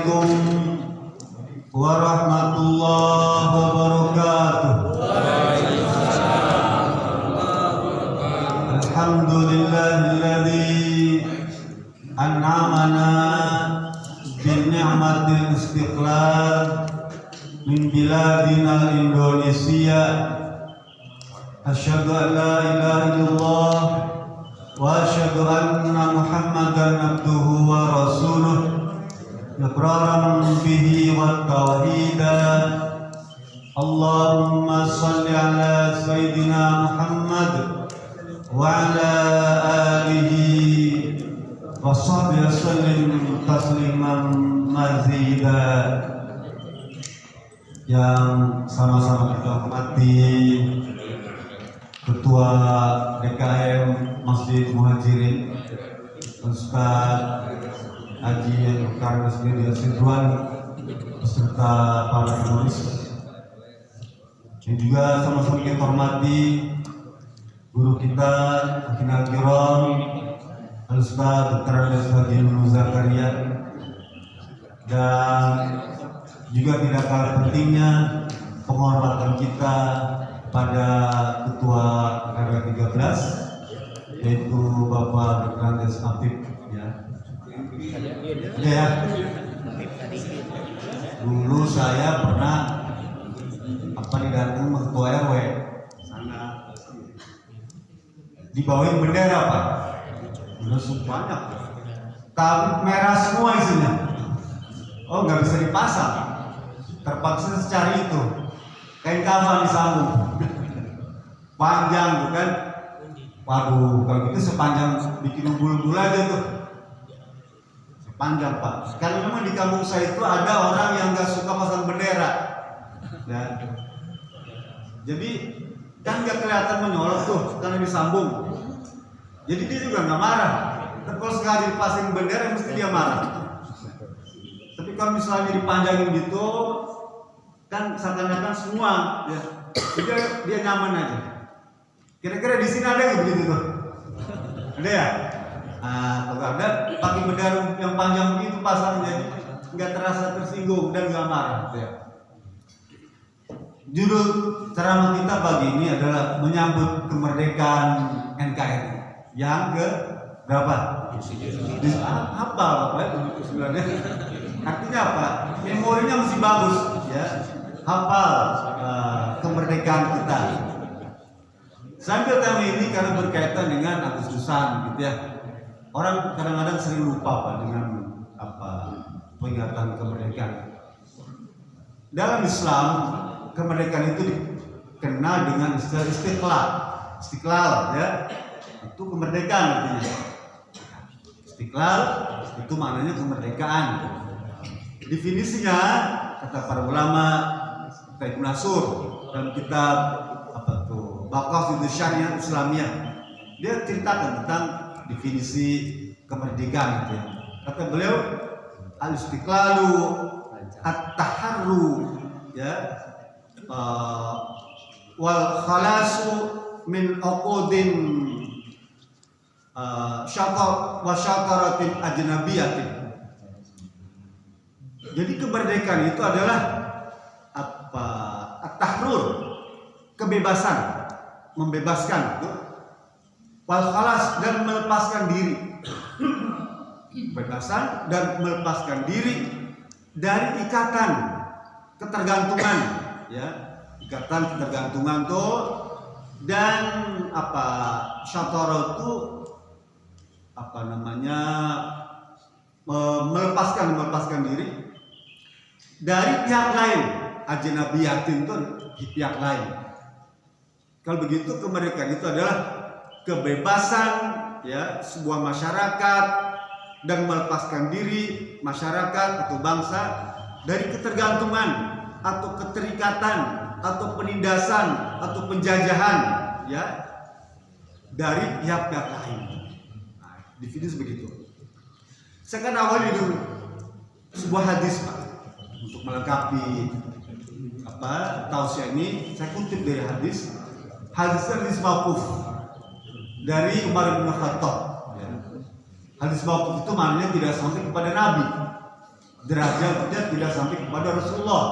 Assalamualaikum warahmatullahi wabarakatuh. Alhamdulillahilladzi an'amana bin ni'matil istiqlal min biladina Indonesia. Asyhadu an la ilaha illallah wa asyhadu anna Muhammadan abduhu wa rasuluh iqraran bihi wa tauhidan. Allahumma shalli ala sayyidina Muhammad wa ala alihi wa sahbihi sallim tasliman mazida. Yang sama-sama kita hormati Ketua DKM Masjid Muhajirin Ustaz Haji Karnes Media Sidwan beserta para penulis, dan juga sama-sama kita hormati guru kita Akinal Kiram Al-Ustaz Dr. Haji Nunu Zakaria, dan juga tidak kalah pentingnya penghormatan kita pada Ketua RW 13 yaitu Bapak Dr. Andes Afif, ya. Ya. Dulu saya pernah didatang Ketua RW sana, dibawain bendera Pak, udah banyak, tapi merah semua isinya. Oh, nggak bisa dipasang, terpaksa secari itu kain kafan disambung panjang, bukan? Waduh, kalau gitu sepanjang bikin bulu-bulu aja tuh, sepanjang Pak. Karena memang di kampung saya itu ada orang yang nggak suka pasang bendera, ya. Jadi kan nggak kelihatan menyolok tuh karena disambung. Jadi dia juga nggak marah. Tapi kalau sekali dipasang bendera mesti dia marah. Tapi kalau misalnya dipanjangin gitu, kan seakan-akan semua, ya, dia nyaman aja. Kira-kira di sini ada nggak begitu tuh? Ada ya? Nah, kalau ada pakai bendera yang panjang begitu pasang, jadi nggak terasa tersinggung dan nggak marah. Ya. Judul ceramah kita pagi ini adalah menyambut kemerdekaan NKRI yang ke berapa? Hafal Bapak ya, sebenarnya. Artinya apa? Memorinya masih bagus, ya. Hafal kemerdekaan kita. Sambil tema ini karena berkaitan dengan Agustusan, gitu ya. Orang kadang-kadang sering lupa Pak dengan peringatan kemerdekaan. Dalam Islam, kemerdekaan itu dikenal dengan istilah istiqlal, ya. Itu kemerdekaan artinya. Istiqlal itu maknanya kemerdekaan. Definisinya kata para ulama, kata Ibnu Nasr dalam kitab Maqasid Syariah Islamiyah, dia ceritakan tentang definisi kemerdekaan, gitu ya. Kata beliau, al-istiqlalu at-taharru, ya, wal khalasu min uqudin syataratin ajnabiyatin. Jadi kemerdekaan itu adalah at-tahrur, kebebasan, membebaskan, wal khalas, dan melepaskan diri, kebebasan dan melepaskan diri dari ikatan ketergantungan, ya, ikatan ketergantungan tuh, dan syatara itu melepaskan diri dari pihak lain, ajnabiyatin itu pihak lain. Kalau begitu kemerdekaan itu adalah kebebasan, ya, sebuah masyarakat dan melepaskan diri masyarakat atau bangsa dari ketergantungan atau keterikatan atau penindasan atau penjajahan, ya, dari pihak-pihak lain. Nah, definisi begitu. Saya akan awali dulu sebuah hadis Pak untuk melengkapi tausiah ini. Saya kutip dari hadis mauquf dari Umar bin Khattab. Hadis mauquf itu maknanya tidak sampai kepada Nabi, derajatnya tidak sampai kepada Rasulullah,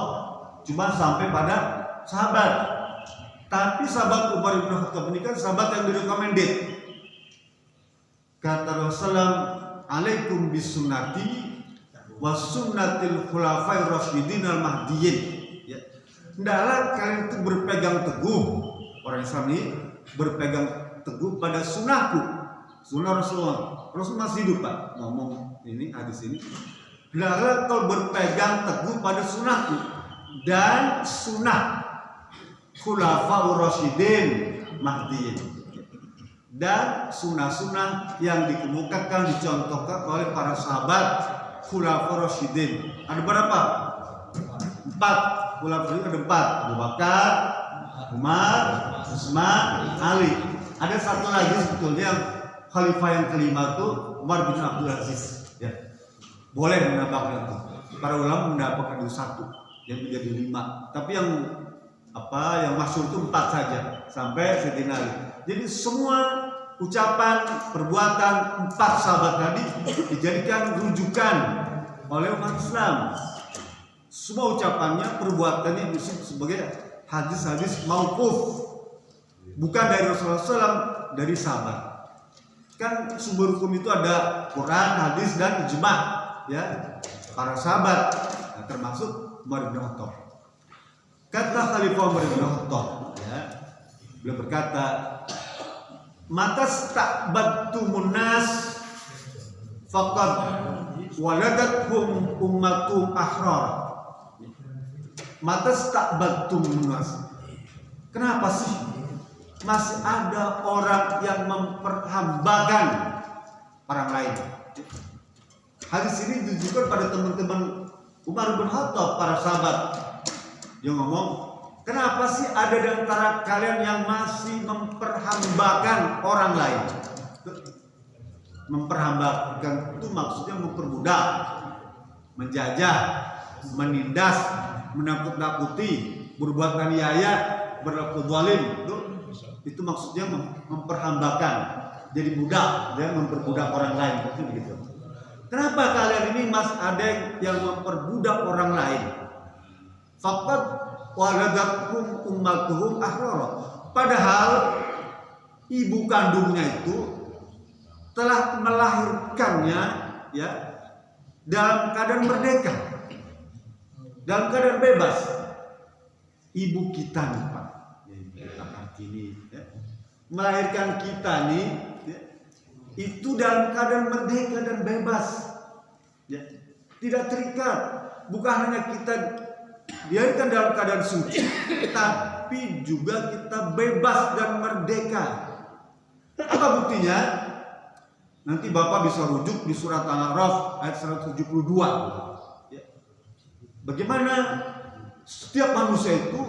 cuma sampai pada sahabat. Tapi sahabat Umar bin Khattab ini kan sahabat yang direkomended. Kata Rasulullah, alaikum bisunnati wa sunnatil khulafai rasyidin al mahdiyyin. Ya. Hendaklah kalian itu berpegang teguh, orang Islam ini berpegang teguh pada sunnahku, sunnah Rasulullah. Rasul masih hidup Pak, ngomong ini hadis ini. Hendaklah kau berpegang teguh pada sunnahku dan sunnah khulafaur rasyidin mahdiyyin, dan sunnah-sunnah yang dikemukakan, dicontohkan oleh para sahabat khulafaur rasyidin. Ada berapa? 4. Khulafaur rasyidin ada 4. Abu Bakar, Umar, Utsman, Ali. Ada satu lagi sebetulnya yang khalifah yang kelima itu Umar bin Abdul Aziz. Ya. Boleh menambahkan itu. Para ulama menambahkan itu 1 yang menjadi 5. Tapi yang masyhur itu 4 saja sampai Sayyidina Ali. Jadi semua ucapan, perbuatan 4 sahabat tadi dijadikan rujukan oleh umat Islam. Semua ucapannya, perbuatannya disebut sebagai hadis-hadis mauquf, bukan dari Rasulullah SAW, dari sahabat. Kan sumber hukum itu ada Quran, hadis, dan ijma', ya, para sahabat, termasuk Umar bin Khattab. Kata Khalifah Umar bin Khattab, ya, beliau berkata, matasta'badtumun nas faqad waladathum ummatum ahrar. Matasta'badtumun nas. Kenapa sih masih ada orang yang memperhambakan orang lain? Hadis ini ditujukan pada teman-teman Umar bin Khattab, para sahabat. Dia ngomong, kenapa sih ada di antara kalian yang masih memperhambakan orang lain? Memperhambakan itu maksudnya memperbudak, menjajah, menindas, menakut-nakuti, berbuat aniaya, berlaku zalim. Itu maksudnya memperhambakan, jadi budak, dan memperbudak orang lain. Begitu. Kenapa kalian ini masih ada yang memperbudak orang lain? Faqad waladathum ummatuhum ahrar. Padahal ibu kandungnya itu telah melahirkannya, ya, dalam keadaan merdeka, dalam keadaan bebas. Ibu kita nih Pak, ini, ya, melahirkan kita nih, ya, itu dalam keadaan merdeka dan bebas, ya, tidak terikat. Bukan hanya kita biarkan dalam keadaan suci, tapi juga kita bebas dan merdeka. Apa buktinya? Nanti Bapak bisa rujuk di surat Al-A'raf ayat 172. Ya. Bagaimana setiap manusia itu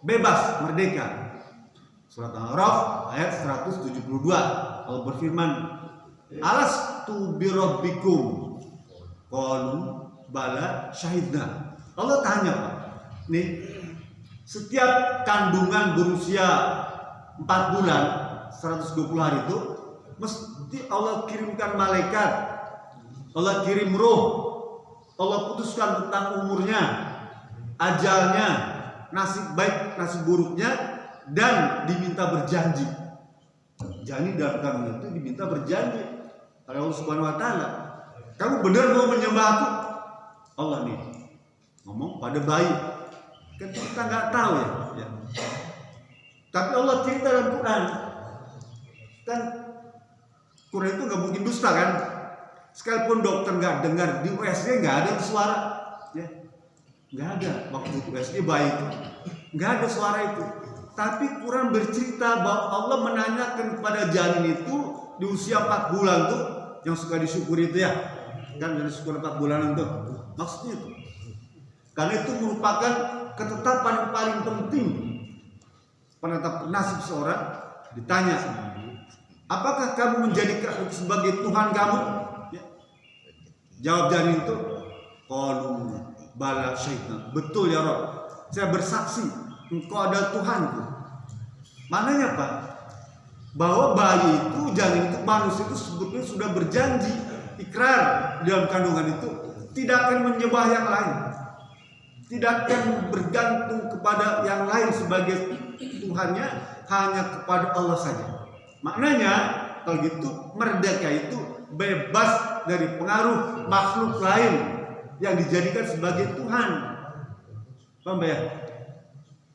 bebas, merdeka. Surat Al-A'raf ayat 172. Allah berfirman, alastu birabbikum qalu bala syahidna. Allah tanya Pak, nih, setiap kandungan berusia 4 bulan 120 hari itu mesti Allah kirimkan malaikat, Allah kirim roh, Allah putuskan tentang umurnya, ajalnya, nasib baik, nasib buruknya, dan diminta berjanji. Jadi dalam kandungan itu diminta berjanji oleh Allah Subhanahu Wa Taala. Kamu benar mau menyembah aku? Allah nih ngomong pada bayi, kan kita nggak tahu, ya. Tapi Allah cerita dalam Quran, kan Quran itu nggak mungkin dusta kan? Sekalipun dokter nggak dengar di USG nggak ada suara, ya, nggak ada. Waktu USG bayi itu nggak ada suara itu. Tapi Quran bercerita bahwa Allah menanyakan kepada janin itu di usia 4 bulan tuh, yang suka disyukuri itu, ya, kan, dari syukur 4 bulan itu, maksudnya itu. Karena itu merupakan ketetapan yang paling penting. Penetap nasib seorang ditanya, apakah kamu menjadikan aku sebagai Tuhan kamu? Ya. Jawab janin itu, qalu bala syaitan. Betul ya Rabb, saya bersaksi engkau ada Tuhanku. Maknanya Pak, bahwa bayi itu, janin itu, manusia itu sebetulnya sudah berjanji, ikrar dalam kandungan itu, tidak akan menyembah yang lain, tidak akan bergantung kepada yang lain sebagai Tuhannya, hanya kepada Allah saja. Maknanya kalau gitu merdeka itu bebas dari pengaruh makhluk lain yang dijadikan sebagai Tuhan. Paham ya?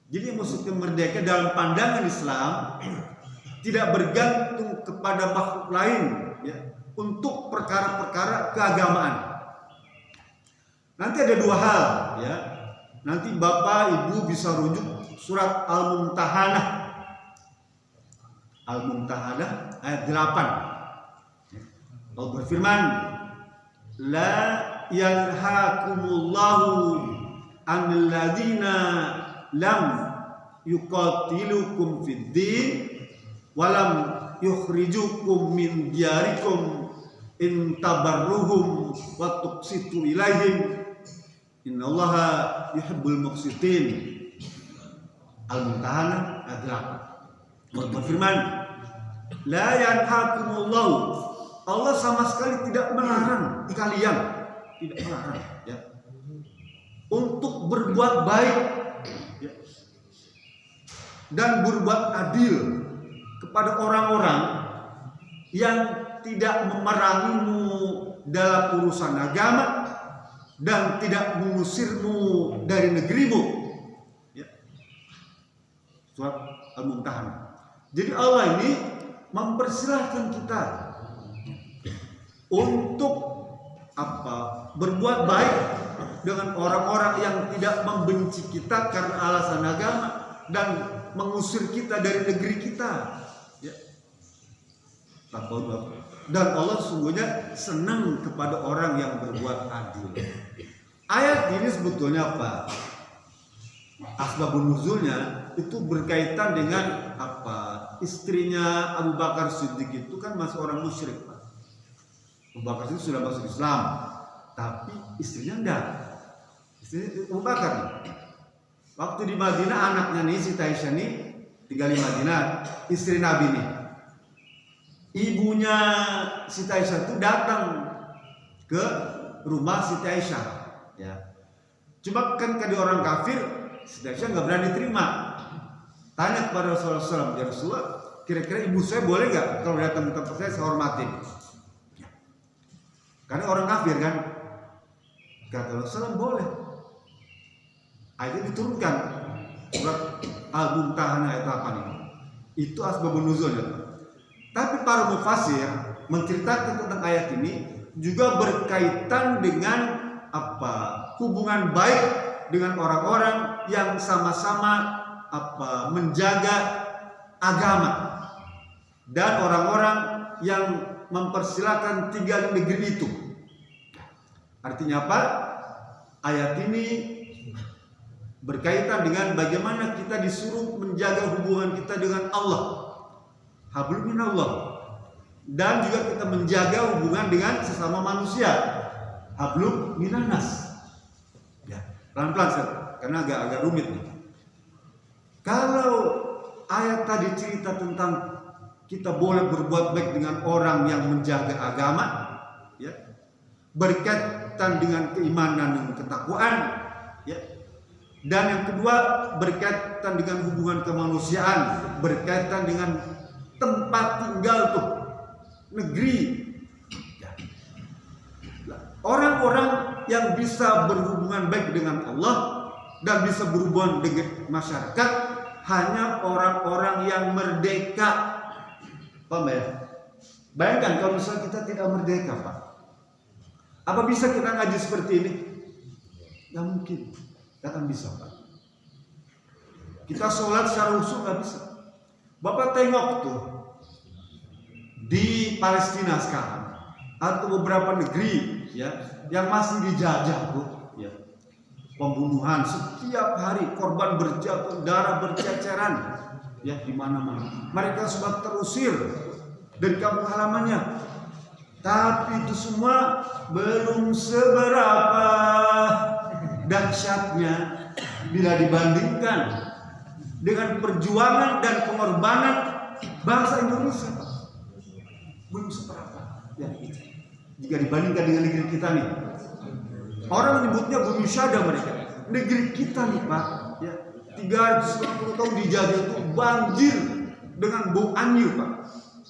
Jadi maksudnya merdeka dalam pandangan Islam tidak bergantung kepada makhluk lain ya, untuk perkara-perkara keagamaan. Nanti ada dua hal ya. Nanti Bapak Ibu bisa rujuk surat Al-Mumtahanah. Al-Mumtahanah ayat 8. Allah berfirman, la yanhakumullahu 'anil ladzina lam yuqatilukum fid din wa lam yukhrijukum min diyarikum in tabarruhum wa tuqsitu ilaihim innallaha yuhibbul muqsitin. Al-Mumtahanah ayat 8. Allah berfirman, la yanhakumullahu, Allah sama sekali tidak melarang kalian, tidak melarang ya, untuk berbuat baik ya, dan berbuat adil kepada orang-orang yang tidak memerangimu dalam urusan agama dan tidak mengusirmu dari negerimu ya. Surat Al-Mumtahanah. Jadi Allah ini mempersilahkan kita untuk berbuat baik dengan orang-orang yang tidak membenci kita karena alasan agama dan mengusir kita dari negeri kita ya. Dan Allah sungguhnya senang kepada orang yang berbuat adil. Ayat ini sebetulnya apa? Asbabun nuzulnya itu berkaitan dengan istrinya Abu Bakar Siddiq itu kan masih orang musyrik, Pak. Abu Bakar itu sudah masuk Islam, tapi istrinya enggak. Istri Abu Bakar nih. Waktu di Madinah anaknya nih si Aisyah nih tinggal di Madinah, istri Nabi nih. Ibunya Siti Aisyah itu datang ke rumah Siti Aisyah ya. Cuma kan dia orang kafir, Siti Aisyah nggak berani terima. Tanya kepada Rasulullah SAW, ya Rasulullah, kira-kira ibu saya boleh nggak kalau datang ke tempat saya hormatin? Karena orang kafir kan. Kata Rasulullah boleh. Ayat diturunkan surat Al-Mumtahanah ayat 8 ini. Itu asbabun nuzulnya. Tapi para mufassir menceritakan tentang ayat ini juga berkaitan dengan hubungan baik dengan orang-orang yang sama-sama menjaga agama dan orang-orang yang mempersilakan tinggal di negeri itu. Artinya apa? Ayat ini berkaitan dengan bagaimana kita disuruh menjaga hubungan kita dengan Allah. Hablum minallah. Dan juga kita menjaga hubungan dengan sesama manusia. Hablum minannas. Ya, pelan-pelan karena agak rumit nih. Kalau ayat tadi cerita tentang kita boleh berbuat baik dengan orang yang menjaga agama, ya, berkaitan dengan keimanan dan ketakwaan, ya. Dan yang kedua berkaitan dengan hubungan kemanusiaan, berkaitan dengan tempat tinggal tuh, negeri. Orang-orang yang bisa berhubungan baik dengan Allah dan bisa berhubungan dengan masyarakat hanya orang-orang yang merdeka. Paham ya? Bayangkan kalau misalnya kita tidak merdeka, Pak. Apa bisa kita ngaji seperti ini? Nggak mungkin. Nggak akan bisa, Pak. Kita sholat secara khusyuk nggak bisa. Bapak tengok tuh di Palestina sekarang atau beberapa negeri ya yang masih dijajah tuh ya, pembunuhan setiap hari, korban berjatuh, darah berceceran ya di mana-mana. Mereka sudah terusir dari kampung halamannya. Tapi itu semua belum seberapa dahsyatnya bila dibandingkan dengan perjuangan dan pengorbanan bangsa Indonesia. Belum seberapa ya, jika dibandingkan dengan negeri kita nih. Orang menyebutnya bumi syada mereka. Negeri kita nih Pak, ya, 350 tahun dijajah itu banjir dengan bau anjir Pak.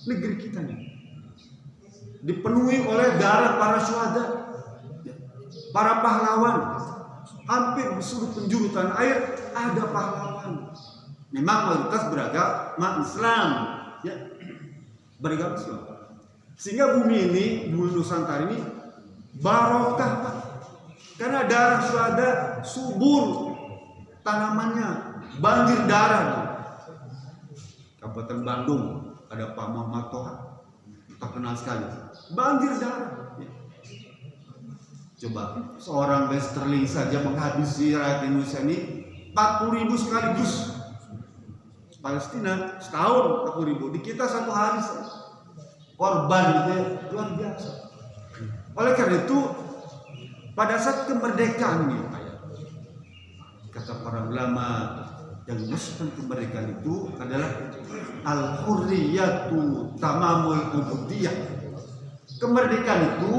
Negeri kita nih dipenuhi oleh darah para syuhada, para pahlawan. Hampir di seluruh penjuru tanah air ada pahlawan. Memang mayoritas beragama Islam, ya, beragama Islam. Sehingga bumi ini, bumi Nusantara ini barokah Pak. Karena darah syuhada subur tanamannya, banjir darah. Kabupaten Bandung ada Pak Muhammad Toha, terkenal sekali, banjir darah. Coba seorang Westerling saja menghabisi rakyat Indonesia ini 40.000 sekaligus. Palestina setahun 40.000, di kita satu hari korban gitu ya, luar biasa. Oleh karena itu pada saat kemerdekaan ini, kata para ulama yang menyebutkan kemerdekaan itu adalah al-hurriyatu tamamul ubudiyah. Kemerdekaan itu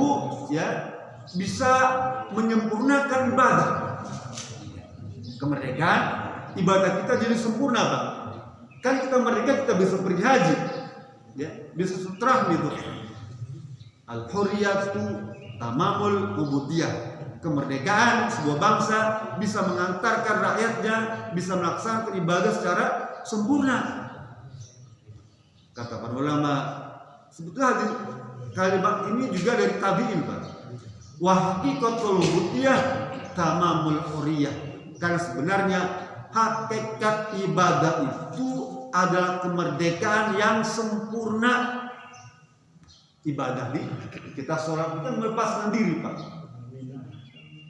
ya bisa menyempurnakan ibadah. Kemerdekaan ibadah kita jadi sempurna Pak. Kan kita merdeka kita bisa pergi haji, ya, bisa sutra gitu. Al-hurriyatu tamamul ubudiyah. Kemerdekaan sebuah bangsa bisa mengantarkan rakyatnya bisa melaksanakan ibadah secara sempurna. Kata para ulama, sebetulnya kalimat ini juga dari tabi'in Pak. Wa haqiqatul ubudiyah tamamul hurriyah. Karena sebenarnya hakikat ibadah itu adalah kemerdekaan yang sempurna. Ibadah di kita sholat kita melepaskan diri Pak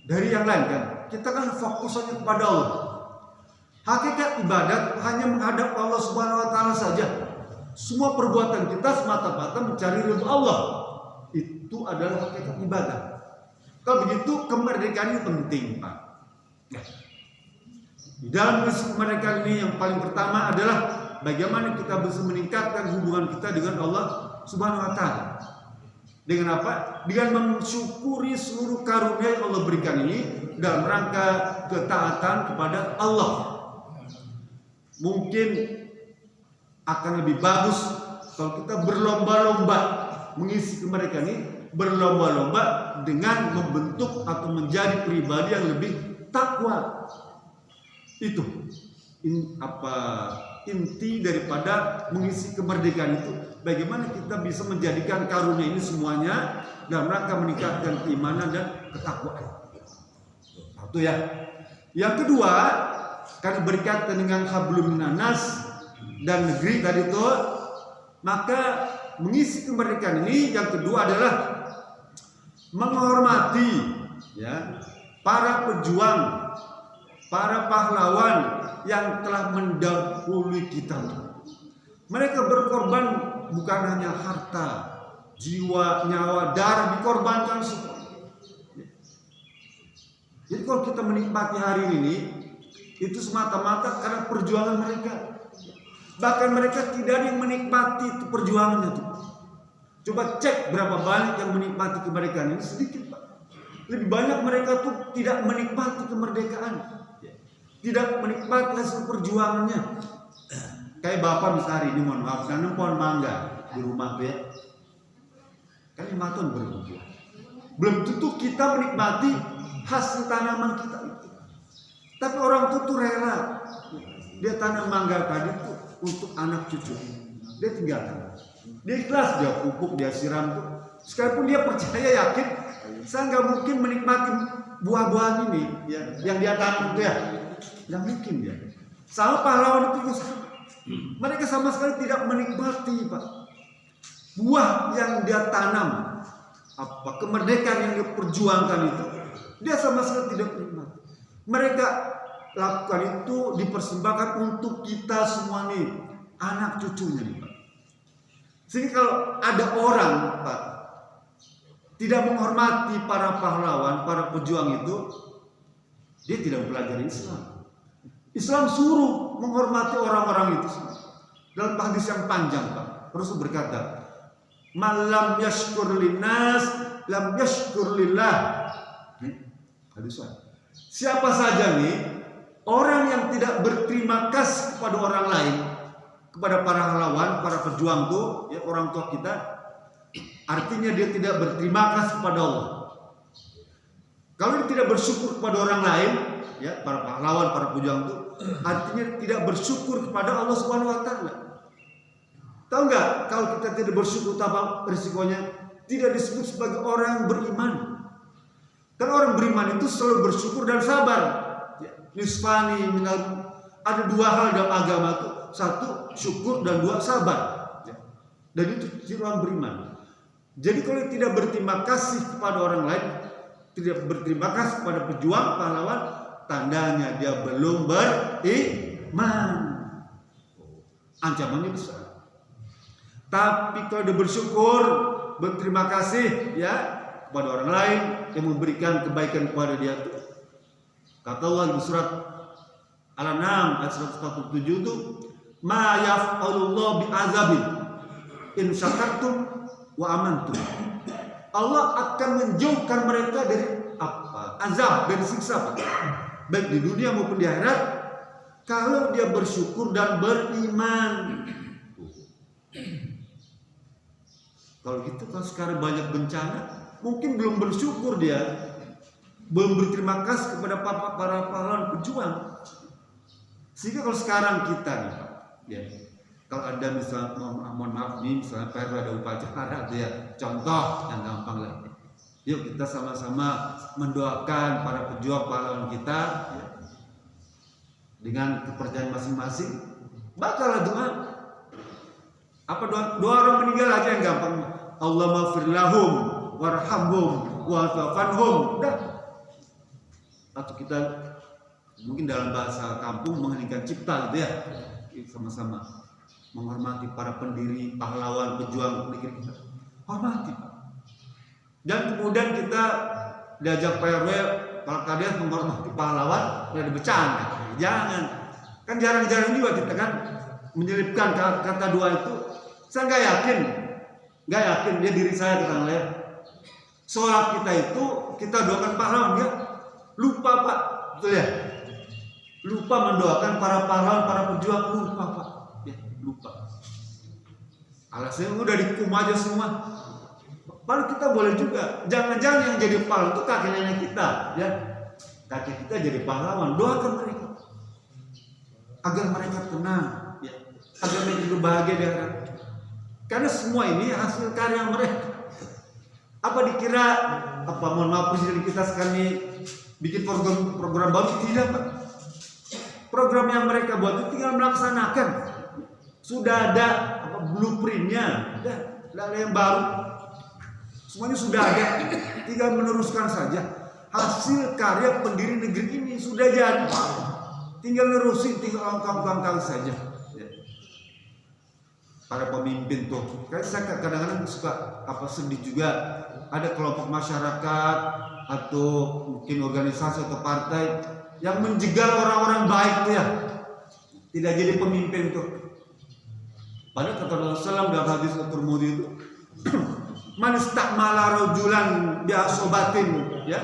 dari yang lain kan. Kita kan fokus saja kepada Allah. Hakikat ibadat hanya menghadap Allah Subhanahu wa taala saja. Semua perbuatan kita semata-mata mencari ridha Allah. Itu adalah hakikat ibadah. Kalau begitu kemerdekaan ini penting Pak. Ya. Di dalam kemerdekaan ini yang paling pertama adalah bagaimana kita bisa meningkatkan hubungan kita dengan Allah Subhanahu wa taala. Dengan apa? Dengan mensyukuri seluruh karunia yang Allah berikan ini dalam rangka ketaatan kepada Allah. Mungkin akan lebih bagus kalau kita berlomba-lomba mengisi kemerdekaan ini, berlomba-lomba dengan membentuk atau menjadi pribadi yang lebih takwa. Itu inti daripada mengisi kemerdekaan itu. Bagaimana kita bisa menjadikan karunia ini semuanya dalam rangka meningkatkan keimanan dan ketakwaan. Satu ya. Yang kedua, karena berkaitan dengan hablum minanas dan negeri tadi itu, maka mengisi kemerdekaan ini yang kedua adalah menghormati ya para pejuang, para pahlawan yang telah mendahului kita. Mereka berkorban bukan hanya harta, jiwa, nyawa, darah dikorbankan semua. Jadi kalau kita menikmati hari ini itu semata-mata karena perjuangan mereka. Bahkan mereka tidak ada yang menikmati itu perjuangannya itu. Coba cek berapa banyak yang menikmati kemerdekaan ini, sedikit Pak. Lebih banyak mereka tuh tidak menikmati kemerdekaan, tidak menikmati hasil perjuangannya. Kayak bapak misalnya hari ini mohon maaf, nanam pohon mangga di rumah ya, kan 5 tahun berbuah. Belum tentu kita menikmati hasil tanaman kita itu. Tapi orang tuh rela, dia tanam mangga tadi tuh untuk anak cucu. Dia tinggalkan, dia ikhlas, dia pupuk, dia siram tuh. Sekalipun dia percaya yakin, saya nggak mungkin menikmati buah-buahan ini ya, yang dia tanam itu ya, nggak mungkin dia. Sama pahlawan itu juga sama. Mereka sama sekali tidak menikmati Pak buah yang dia tanam, apa kemerdekaan yang dia perjuangkan itu, dia sama sekali tidak menikmati. Mereka lakukan itu dipersembahkan untuk kita semua nih, anak cucunya nih Pak. Sehingga kalau ada orang Pak tidak menghormati para pahlawan, para pejuang itu, dia tidak mempelajari Islam. Islam suruh menghormati orang-orang itu. Dalam hadis yang panjang Pak, Rasul berkata, "Malam yashkur linnas, lam yashkur lillah." Siapa saja nih orang yang tidak berterima kasih kepada orang lain, kepada para pahlawan, para pejuang tuh, ya orang tua kita, artinya dia tidak berterima kasih kepada Allah. Kalau dia tidak bersyukur kepada orang lain, ya para pahlawan, para pejuang itu, artinya tidak bersyukur kepada Allah Subhanahu Wa Taala. Tahu nggak? Kalau kita tidak bersyukur, apa risikonya? Tidak disebut sebagai orang beriman. Karena orang beriman itu selalu bersyukur dan sabar. Nisfani minal, ada dua hal dalam agama itu, satu syukur dan dua sabar. Dan itu ciri orang beriman. Jadi kalau tidak berterima kasih kepada orang lain, tidak berterima kasih kepada pejuang, pahlawan, tandanya dia belum beriman. Ancamannya besar. Tapi kalau dia bersyukur, berterima kasih ya kepada orang lain yang memberikan kebaikan kepada dia, kata Allah di surat Al-An'am ayat 147 itu, ma yaf'alullahu bi'azabin in syakartum wa amantum. Allah akan menjauhkan mereka dari apa? Azab, dari siksa, baik di dunia maupun di akhirat, kalau dia bersyukur dan beriman. Kalau gitu, kalau sekarang banyak bencana, mungkin belum bersyukur dia, belum berterima kasih kepada para pahlawan pejuang. Sehingga kalau sekarang kita nih Pak, ya, kalau ada misalnya, mohon maaf nih, misalnya ada upacara, ya, contoh yang gampang lah. Yuk kita sama-sama mendoakan para pejuang pahlawan kita, ya, dengan kepercayaan masing-masing. Bakal doa. Apa doa orang meninggal aja yang gampang. Allah maghfir lahum warhamhum wa'afanhum. Atau kita mungkin dalam bahasa kampung mengheningkan cipta gitu ya. Sama-sama menghormati para pendiri, pahlawan, pejuang negeri kita. Hormati Pak. Dan kemudian kita diajak PRW, kalau kalian menghormati pahlawan, tidak bercanda. Jangan. Kan jarang-jarang juga kita kan menyelipkan kata doa itu. Saya nggak yakin dia diri saya kita ngeliat. Sholat kita itu kita doakan pahlawan, dia lupa Pak, betul ya? Lupa mendoakan para pahlawan, para pejuang, lupa Pak, ya lupa. Alasannya udah dikum aja semua. Padahal kita boleh juga. Jangan-jangan yang jadi pahlawan itu kakek nenek kita, ya. Kakek kita jadi pahlawan, doakan mereka agar mereka tenang, ya. Agar mereka hidup bahagia di akhirat. Karena semua ini hasil karya mereka. Apa dikira mohon maaf presiden kita sekarang ini bikin program baru? Tidak Pak. Program yang mereka buat itu tinggal melaksanakan. Sudah ada blueprintnya, tidak ada yang baru. Semuanya sudah ada, tinggal meneruskan saja. Hasil karya pendiri negeri ini sudah jadi, tinggal nerusin, tinggal langkah-langkah saja. Para pemimpin tuh, kan saya kadang-kadang suka sedih juga. Ada kelompok masyarakat atau mungkin organisasi atau partai yang menjegal orang-orang baik tuh ya, tidak jadi pemimpin tuh. Padahal kata Rasulullah dalam hadis At-Tirmidzi itu, man istakmala rajulan bi'asobatin, ya,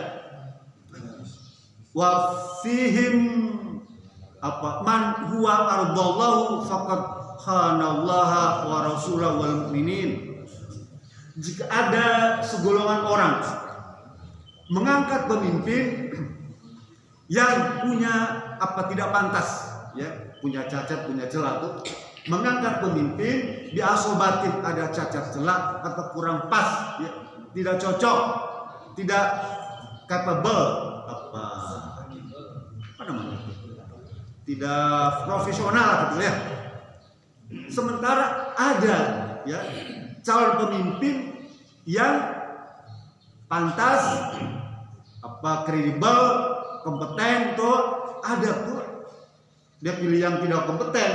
wa fihim man huwa ardallahu faqad khanallaha wa rasulahu wal mu'minin. Jika ada segolongan orang mengangkat pemimpin yang punya tidak pantas, ya, punya cacat, punya celah tuh, mengangkat pemimpin biasobatin, ada cacat celah atau kurang pas, ya, tidak cocok, tidak capable, tidak profesional gitu ya. Sementara ada, ya, calon pemimpin yang pantas, kredibel, kompeten tuh ada tuh. Dia pilih yang tidak kompeten.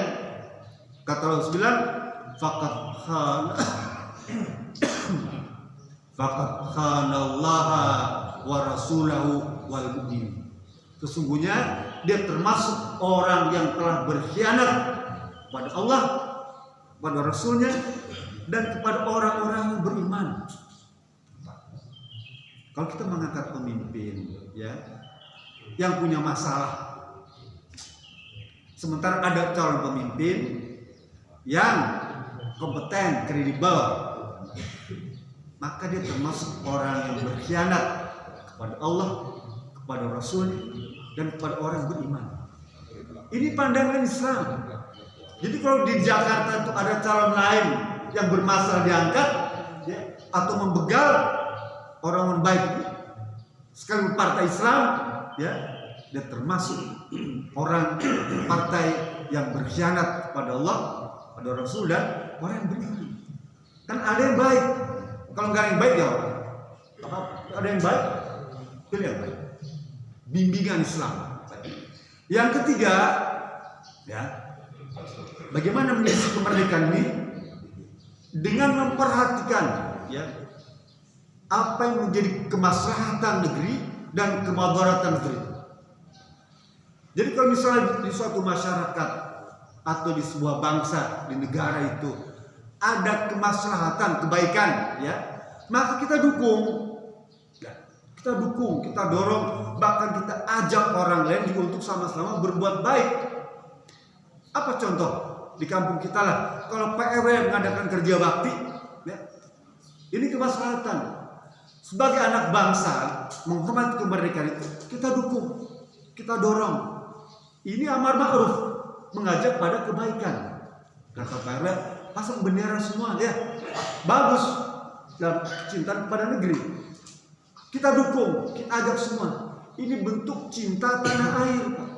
Kata Rasulullah, faqad khanallaha wa rasulahu wal mu'min. Sesungguhnya dia termasuk orang yang telah berkhianat kepada Allah, kepada Rasulnya, dan kepada orang-orang yang beriman. Kalau kita mengangkat pemimpin, ya, yang punya masalah. Sementara ada calon pemimpin yang kompeten, kredibel, maka dia termasuk orang yang berkhianat kepada Allah, kepada Rasul, dan kepada orang beriman. Ini pandangan Islam. Jadi kalau di Jakarta itu ada calon lain yang bermasalah diangkat, ya, atau membegal orang-orang baik ini, sekalipun partai Islam, ya, dia termasuk orang partai yang berkhianat kepada Allah, pada Rasul, dan orang yang beriman. Kan ada yang baik. Kalau nggak ada yang baik ya apa? Ada yang baik, pilih yang baik. Bimbingan Islam. Yang ketiga, ya, bagaimana mengisi kemerdekaan ini dengan memperhatikan, ya, apa yang menjadi kemaslahatan negeri dan kemudaratan negeri. Jadi kalau misalnya di suatu masyarakat atau di sebuah bangsa, di negara itu ada kemaslahatan, kebaikan, ya, maka kita dukung, ya, kita dorong, bahkan kita ajak orang lain juga untuk sama-sama berbuat baik. Apa contoh di kampung kita lah, kalau PRW mengadakan kerja bakti, ya, ini kemaslahatan. Sebagai anak bangsa menghormati kemerdekaan itu, kita dukung, kita dorong. Ini amar ma'ruf, mengajak pada kebaikan. Kata PRW, pasang bendera semua, ya, bagus dalam cinta kepada negeri. Kita dukung, kita ajak semua. Ini bentuk cinta tanah air, Pak.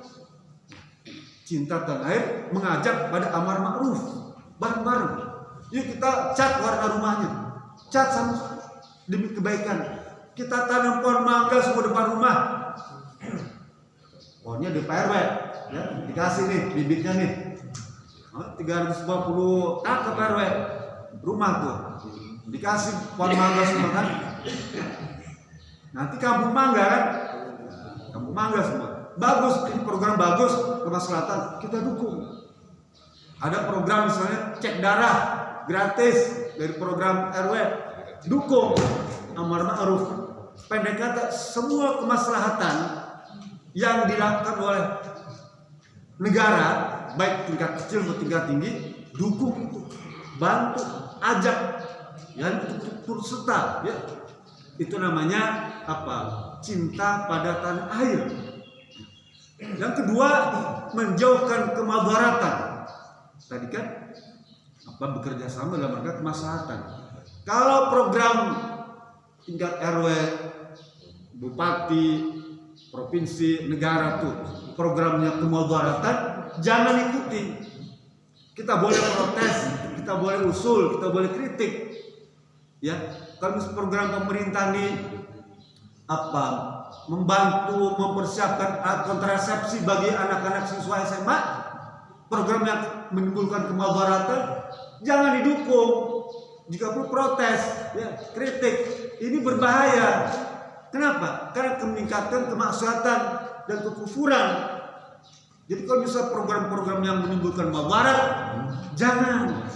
Cinta tanah air mengajak pada amar ma'ruf, bareng-bareng. Yuk kita cat warna rumahnya, cat sama demi kebaikan. Kita tanam pohon mangga semua depan rumah. Pohonnya di PRW, ya, dikasih nih bibitnya nih. 350 tak ke PRW rumah tuh, dikasih pohon mangga semua kan. Nanti kampung mangga kan, kampung mangga semua. Bagus, ini program bagus, kemaslahatan, kita dukung. Ada program misalnya cek darah gratis dari program RW, dukung. Amar ma'ruf, pendek kata, semua kemaslahatan yang dilakukan oleh negara, baik tingkat kecil maupun tingkat tinggi, dukung itu, bantu, ajak, ya, turut serta, ya. Itu namanya apa? Cinta pada tanah air. Yang kedua, menjauhkan kemudaratan. Tadi kan apa, bekerja sama dalam rangka kemaslahatan. Kalau program tingkat RW, bupati, provinsi, negara tuh programnya kemudaratan, jangan ikuti. Kita boleh protes, kita boleh usul, kita boleh kritik, ya. Kalau program pemerintah ini apa, membantu mempersiapkan alat kontrasepsi bagi anak-anak siswa SMA, program yang menimbulkan kemudaratan, jangan didukung. Jika perlu protes, ya, kritik. Ini berbahaya. Kenapa? Karena meningkatkan kemaksiatan dan kekufuran. Jadi kalau bisa program-program yang menimbulkan mudarat, jangan.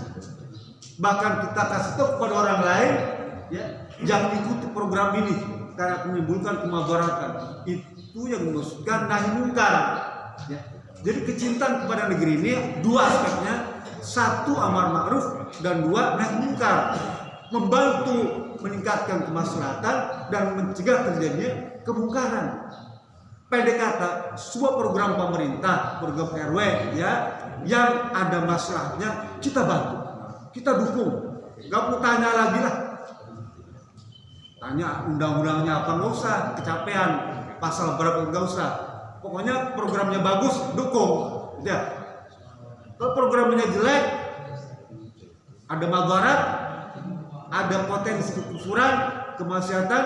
Bahkan kita kasih tahu kepada orang lain, ya, jangan ikuti program ini karena menimbulkan kemudaratan. Itu yang dimaksudkan nahi mungkar, ya. Jadi kecintaan kepada negeri ini dua aspeknya, satu amar ma'ruf dan dua nahi mungkar, membantu meningkatkan kemaslahatan dan mencegah terjadinya kemungkaran. Pendek kata, sebuah program pemerintah, program RW, ya, yang ada masalahnya, kita bantu, kita dukung. Gak perlu tanya lagi lah, tanya undang-undangnya apa, nggak usah, kecapean, pasal berapa, nggak usah. Pokoknya programnya bagus, dukung, ya. Kalau programnya jelek, ada mudarat, ada potensi kekufuran, kemaksiatan,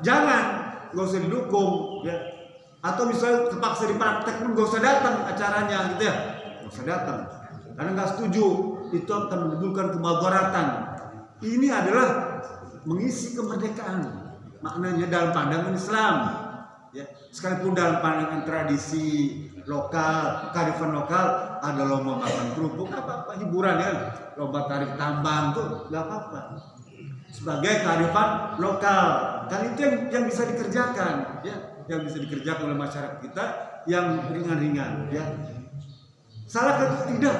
jangan, nggak usah didukung, ya. Atau misalnya terpaksa dipraktek pun nggak usah datang acaranya, gitu ya, nggak usah datang, karena nggak setuju, itu akan menimbulkan kemudaratan. Ini adalah mengisi kemerdekaan, maknanya dalam pandangan Islam, ya. Sekalipun dalam pandangan tradisi lokal, kearifan lokal, ada lomba makan kerupuk, apa-apa, hiburan, ya, lomba tarik tambang tuh nggak apa-apa. sebagai kearifan lokal. Dan itu yang bisa dikerjakan, ya, yang bisa dikerjakan oleh masyarakat kita yang ringan-ringan, ya. Salah kan? Tidak,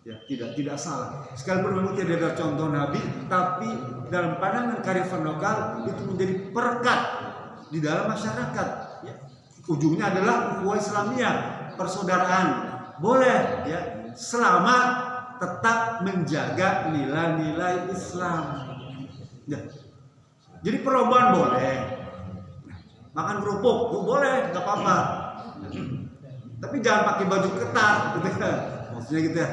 ya, tidak salah. Sekalipun memang tidak ada contoh Nabi, tapi dalam pandangan kearifan lokal itu menjadi perekat di dalam masyarakat. Ya. Ujungnya adalah ukhuwah Islamiyah, persaudaraan. Boleh, ya, selama tetap menjaga nilai-nilai Islam. Ya. Jadi perlombaan boleh, makan kerupuk boleh, nggak apa-apa. Tapi jangan pakai baju ketat, gitu kan? Maksudnya gitu ya.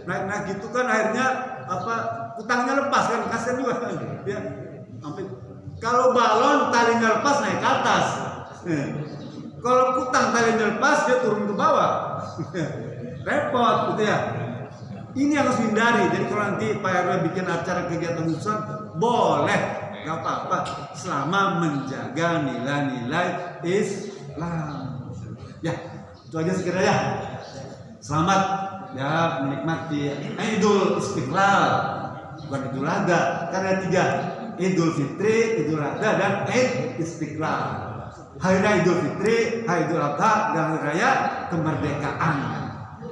Nah gitu kan akhirnya apa? Utangnya lepas kan, kasihan juga kan? Ya. Sampai kalau balon talinya lepas naik ke atas. Kalau kutang talinya lepas dia turun ke bawah. Repot gitu ya. Ini yang harus dihindari. Jadi kalau nanti Pak RW bikin acara kegiatan khusus, boleh, nggak apa-apa, selama menjaga nilai-nilai Islam. Ya, itu aja sekiranya. Selamat ya menikmati Idul Istiqlal, bukan Idul Adha. Karena 3, Idul Fitri, Idul Adha, dan Id Istiqlal. Hari Raya Idul Fitri, Hari Idul Adha, dan Hari Raya Kemerdekaan.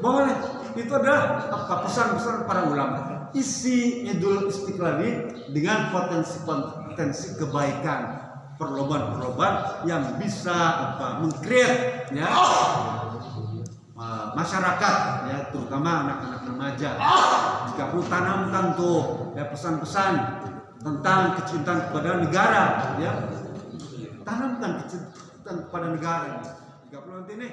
Boleh. Itu adalah apa pesan-pesan para ulama. Isi Idul Istiqlal ini dengan potensi kebaikan, perlombaan yang bisa meng-create ya masyarakat, ya terutama anak-anak remaja. Jika perlu tanamkan tuh ya pesan-pesan tentang kecintaan kepada negara, ya tanamkan kecintaan kepada negara. Jika perlu nanti nih